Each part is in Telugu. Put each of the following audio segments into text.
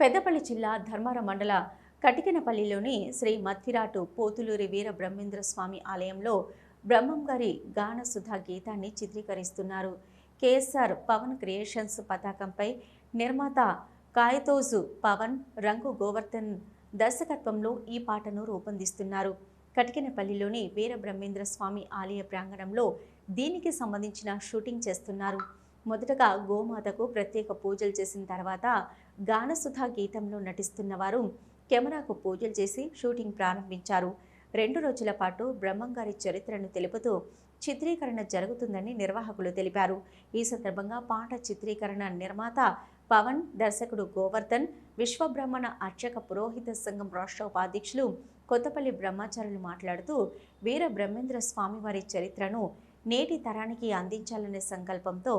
పెద్దపల్లి జిల్లా ధర్మారం మండల కటికనపల్లిలోని శ్రీ మత్తిరాటు పోతులూరి వీర బ్రహ్మేంద్ర స్వామి ఆలయంలో బ్రహ్మంగారి గానసుధా గీతాన్ని చిత్రీకరిస్తున్నారు. కేఎస్ఆర్ పవన్ క్రియేషన్స్ పతాకంపై నిర్మాత కాయతోజు పవన్, రంగు గోవర్ధన్ దర్శకత్వంలో ఈ పాటను రూపొందిస్తున్నారు. కటికనపల్లిలోని వీర బ్రహ్మేంద్ర స్వామి ఆలయ ప్రాంగణంలో దీనికి సంబంధించిన షూటింగ్ చేస్తున్నారు. మొదటగా గోమాతకు ప్రత్యేక పూజలు చేసిన తర్వాత గానసుధా గీతంలో నటిస్తున్న వారు కెమెరాకు పూజలు చేసి షూటింగ్ ప్రారంభించారు. 2 రోజుల పాటు బ్రహ్మంగారి చరిత్రను తెలుపుతూ చిత్రీకరణ జరుగుతుందని నిర్వాహకులు తెలిపారు. ఈ సందర్భంగా పాట చిత్రీకరణ నిర్మాత పవన్, దర్శకుడు గోవర్ధన్, విశ్వబ్రహ్మణ అర్చక పురోహిత సంఘం రాష్ట్ర ఉపాధ్యక్షులు కొత్తపల్లి బ్రహ్మచారులు మాట్లాడుతూ వీర బ్రహ్మేంద్ర స్వామివారి చరిత్రను నేటి తరానికి అందించాలనే సంకల్పంతో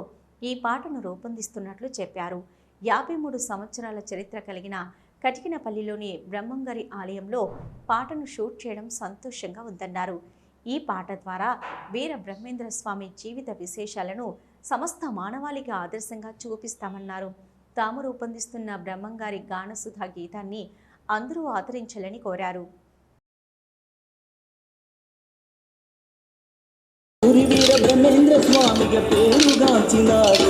ఈ పాటను రూపొందిస్తున్నట్లు చెప్పారు. 53 సంవత్సరాల చరిత్ర కలిగిన కటికనపల్లిలోని బ్రహ్మంగారి ఆలయంలో పాటను షూట్ చేయడం సంతోషంగా ఉందన్నారు. ఈ పాట ద్వారా వీర బ్రహ్మేంద్ర స్వామి జీవిత విశేషాలను సమస్త మానవాళికి ఆదర్శంగా చూపిస్తామన్నారు. తాము రూపొందిస్తున్న బ్రహ్మంగారి గానసుధా గీతాన్ని అందరూ ఆదరించాలని కోరారు. వీర బ్రహ్మేంద్ర స్వామిగా పేరుగాంచినారు.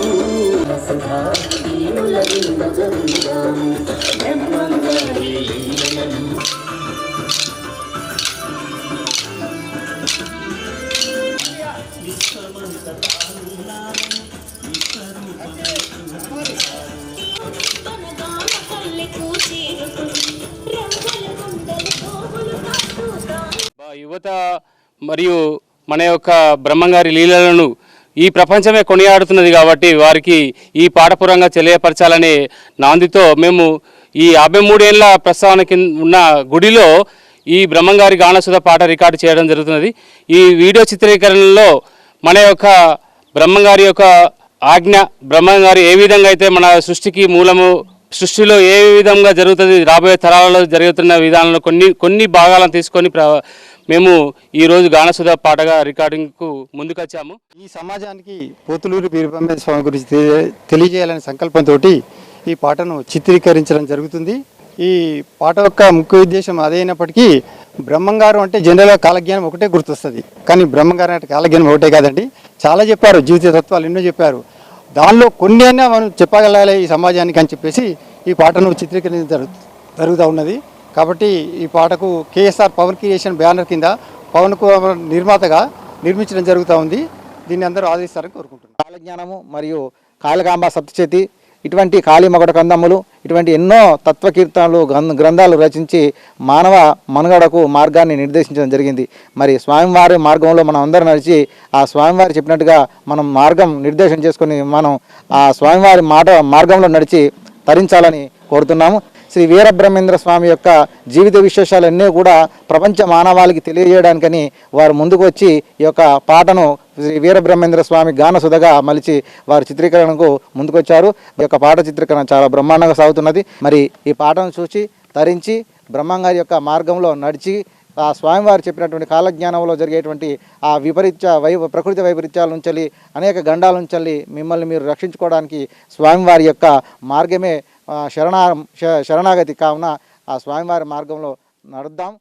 యువత మరియు మన యొక్క బ్రహ్మంగారి లీలలను ఈ ప్రపంచమే కొనియాడుతున్నది కాబట్టి వారికి ఈ పాఠపురంగా తెలియపరచాలనే నాందితో మేము ఈ 53 ఏళ్ల ప్రస్తావన కింద ఉన్న గుడిలో ఈ బ్రహ్మంగారి గానసుధ పాట రికార్డు చేయడం జరుగుతున్నది. ఈ వీడియో చిత్రీకరణలో మన యొక్క బ్రహ్మంగారి యొక్క ఆజ్ఞ, బ్రహ్మంగారి ఏ విధంగా అయితే మన సృష్టికి మూలము, సృష్టిలో ఏ విధంగా జరుగుతుంది, రాబోయే తరాలలో జరుగుతున్న విధానంలో కొన్ని భాగాలను తీసుకొని మేము ఈరోజు గానసుధ పాటగా రికార్డింగ్కు ముందుకొచ్చాము. ఈ సమాజానికి పోతులూరి వీర బ్రహ్మేంద్ర స్వామి గురించి తెలియజేయాలనే సంకల్పంతో ఈ పాటను చిత్రీకరించడం జరుగుతుంది. ఈ పాట యొక్క ముఖ్య ఉద్దేశం అదైనప్పటికీ బ్రహ్మంగారు అంటే జనరల్గా కాలజ్ఞానం ఒకటే గుర్తొస్తుంది, కానీ బ్రహ్మంగారు అంటే కాలజ్ఞానం ఒకటే కాదండి, చాలా చెప్పారు, జీవిత తత్వాలు ఎన్నో చెప్పారు. దానిలో కొన్ని అయినా మనం చెప్పగలాలి ఈ సమాజానికి అని చెప్పేసి ఈ పాటను చిత్రీకరించడం జరుగుతూ ఉన్నది. కాబట్టి ఈ పాటకు కేఎస్ఆర్ పవన్ క్రియేషన్ బ్యానర్ కింద పవన్ నిర్మాతగా నిర్మించడం జరుగుతూ ఉంది. దీన్ని అందరూ ఆదరిస్తారని కోరుకుంటున్నాను. కాలజ్ఞానము మరియు కాళికాంబ సప్తశతి, ఇటువంటి కాళీమగడ కందమ్ములు, ఇటువంటి ఎన్నో తత్వకీర్తనలు గ్రంథాలు రచించి మానవ మనుగడకు మార్గాన్ని నిర్దేశించడం జరిగింది. మరి స్వామివారి మార్గంలో మనం అందరం నడిచి ఆ స్వామివారి చెప్పినట్టుగా మనం మార్గం నిర్దేశం చేసుకొని మనం ఆ స్వామివారి మార్గంలో నడిచి తరించాలని కోరుతున్నాము. శ్రీ వీరబ్రహ్మేంద్ర స్వామి యొక్క జీవిత విశేషాలన్నీ కూడా ప్రపంచ మానవాళికి తెలియజేయడానికని వారు ముందుకు వచ్చి ఈ యొక్క పాటను శ్రీ వీరబ్రహ్మేంద్ర స్వామి గానసుధగా మలిచి వారి చిత్రీకరణకు ముందుకొచ్చారు. ఈ యొక్క పాట చిత్రీకరణ చాలా బ్రహ్మాండంగా సాగుతున్నది. మరి ఈ పాటను చూసి తరించి బ్రహ్మంగారి యొక్క మార్గంలో నడిచి ఆ స్వామివారు చెప్పినటువంటి కాలజ్ఞానంలో జరిగేటువంటి ఆ ప్రకృతి వైపరీత్యాల నుంచి అనేక గండాల నుంచి మిమ్మల్ని మీరు రక్షించుకోవడానికి స్వామివారి యొక్క మార్గమే శరణాగతి కావున ఆ స్వామివారి మార్గంలో నడుద్దాం.